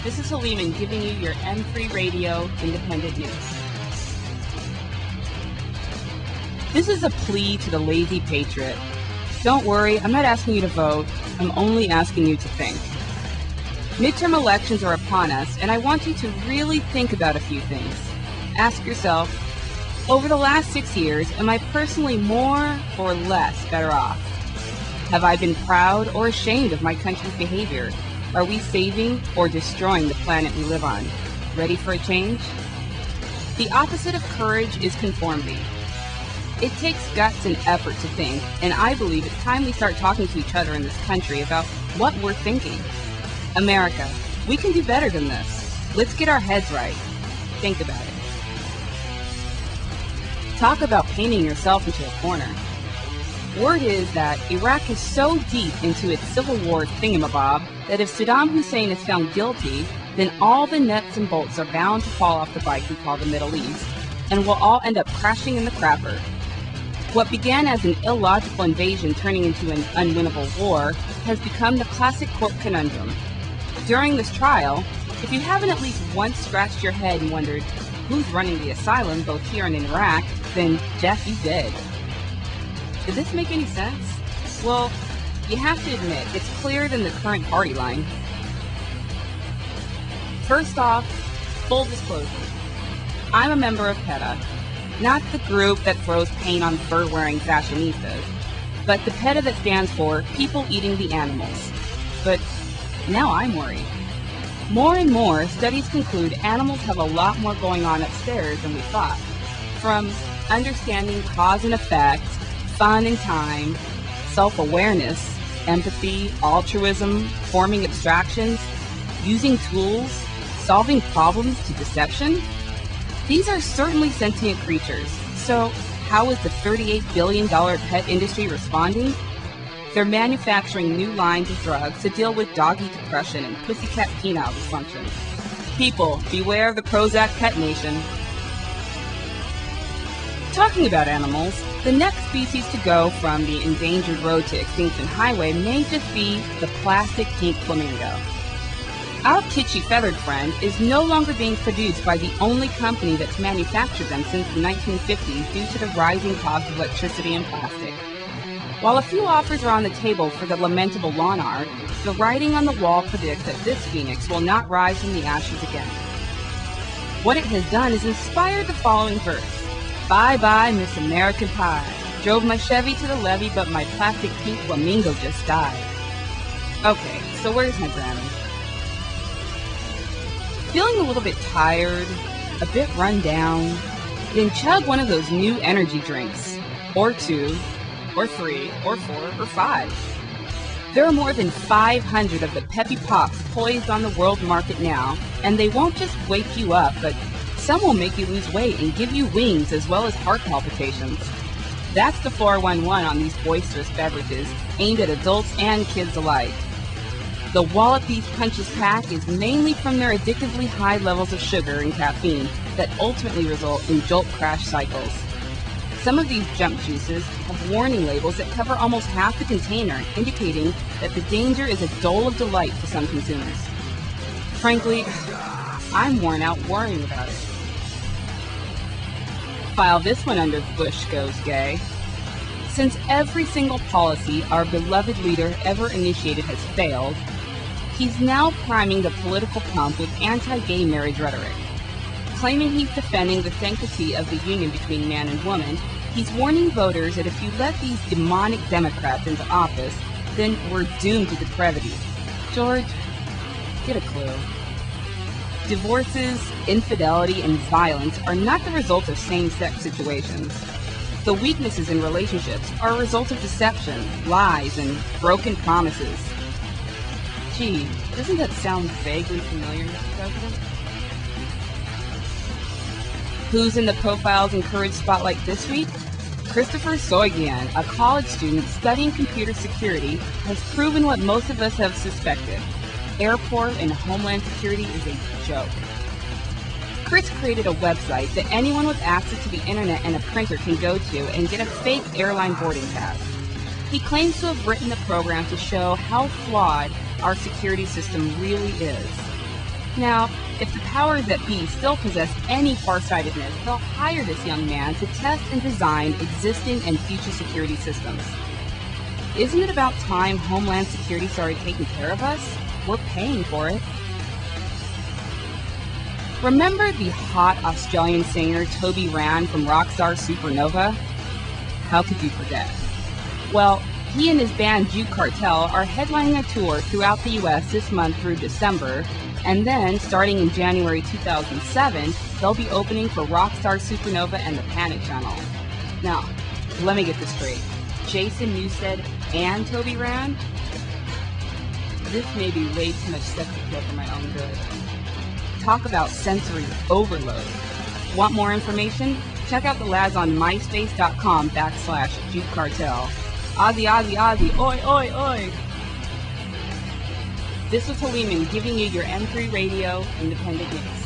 This is Haliman giving you your M3 Radio Independent News. This is a plea to the lazy patriot. Don't worry, I'm not asking you to vote. I'm only asking you to think. Midterm elections are upon us, and I want you to really think about a few things. Ask yourself, over the last 6 years, am I personally more or less better off? Have I been proud or ashamed of my country's behavior? Are we saving or destroying the planet we live on? Ready for a change? The opposite of courage is conformity. It takes guts and effort to think, and I believe it's time we start talking to each other in this country about what we're thinking. America, we can do better than this. Let's get our heads right. Think about it. Talk about painting yourself into a corner. Word is that Iraq is so deep into its civil war thingamabob that if Saddam Hussein is found guilty, then all the nuts and bolts are bound to fall off the bike we call the Middle East, and we'll all end up crashing in the crapper. What began as an illogical invasion turning into an unwinnable war has become the classic court conundrum. During this trial, if you haven't at least once scratched your head and wondered who's running the asylum both here and in Iraq, then Jeff, you did. Does this make any sense? Well, you have to admit, it's clearer than the current party line. First off, full disclosure. I'm a member of PETA, not the group that throws paint on fur-wearing fashionistas, but the PETA that stands for People Eating the Animals. But now I'm worried. More and more, studies conclude animals have a lot more going on upstairs than we thought. From understanding cause and effect, fun and time, self-awareness, empathy, altruism, forming abstractions, using tools, solving problems to deception. These are certainly sentient creatures. So how is the $38 billion pet industry responding? They're manufacturing new lines of drugs to deal with doggy depression and pussycat penile dysfunction. People, beware of the Prozac pet nation. Talking about animals, the next species to go from the endangered road to extinction highway may just be the plastic pink flamingo. Our kitschy feathered friend is no longer being produced by the only company that's manufactured them since the 1950s due to the rising cost of electricity and plastic. While a few offers are on the table for the lamentable lawn art, the writing on the wall predicts that this phoenix will not rise from the ashes again. What it has done is inspired the following verse. Bye-bye, Miss American Pie. Drove my Chevy to the levee, but my plastic pink flamingo just died. Okay, so where's my Grammy? Feeling a little bit tired, a bit run down, then chug one of those new energy drinks. Or 2, or 3, or 4, or 5. There are more than 500 of the Peppy Pops poised on the world market now, and they won't just wake you up, but some will make you lose weight and give you wings as well as heart palpitations. That's the 411 on these boisterous beverages, aimed at adults and kids alike. The wallop these punches pack is mainly from their addictively high levels of sugar and caffeine that ultimately result in jolt crash cycles. Some of these junk juices have warning labels that cover almost half the container, indicating that the danger is a dole of delight for some consumers. Frankly, I'm worn out worrying about it. File this one under Bush Goes Gay. Since every single policy our beloved leader ever initiated has failed, he's now priming the political pump with anti-gay marriage rhetoric. Claiming he's defending the sanctity of the union between man and woman, he's warning voters that if you let these demonic Democrats into office, then we're doomed to depravity. George, get a clue. Divorces, infidelity, and violence are not the result of same-sex situations. The weaknesses in relationships are a result of deception, lies, and broken promises. Gee, doesn't that sound vaguely familiar, Mr. President? Who's in the Profiles and Courage Spotlight this week? Christopher Soigian, a college student studying computer security, has proven what most of us have suspected. Airport and Homeland Security is a joke. Chris created a website that anyone with access to the internet and a printer can go to and get a fake airline boarding pass. He claims to have written the program to show how flawed our security system really is. Now, if the powers that be still possess any farsightedness, they'll hire this young man to test and design existing and future security systems. Isn't it about time Homeland Security started taking care of us? We're paying for it. Remember the hot Australian singer Toby Rand from Rockstar Supernova? How could you forget? Well, he and his band Juke Cartel are headlining a tour throughout the US this month through December, and then, starting in January 2007, they'll be opening for Rockstar Supernova and the Panic Channel. Now, let me get this straight. Jason Newsted and Toby Rand? This may be way too much sex appeal for my own good. Talk about sensory overload. Want more information? Check out the lads on myspace.com/Juke Cartel. Ozzy, Ozzy, Ozzy, oi, oi, oi. This was Haleeman giving you your M3 Radio Independent News.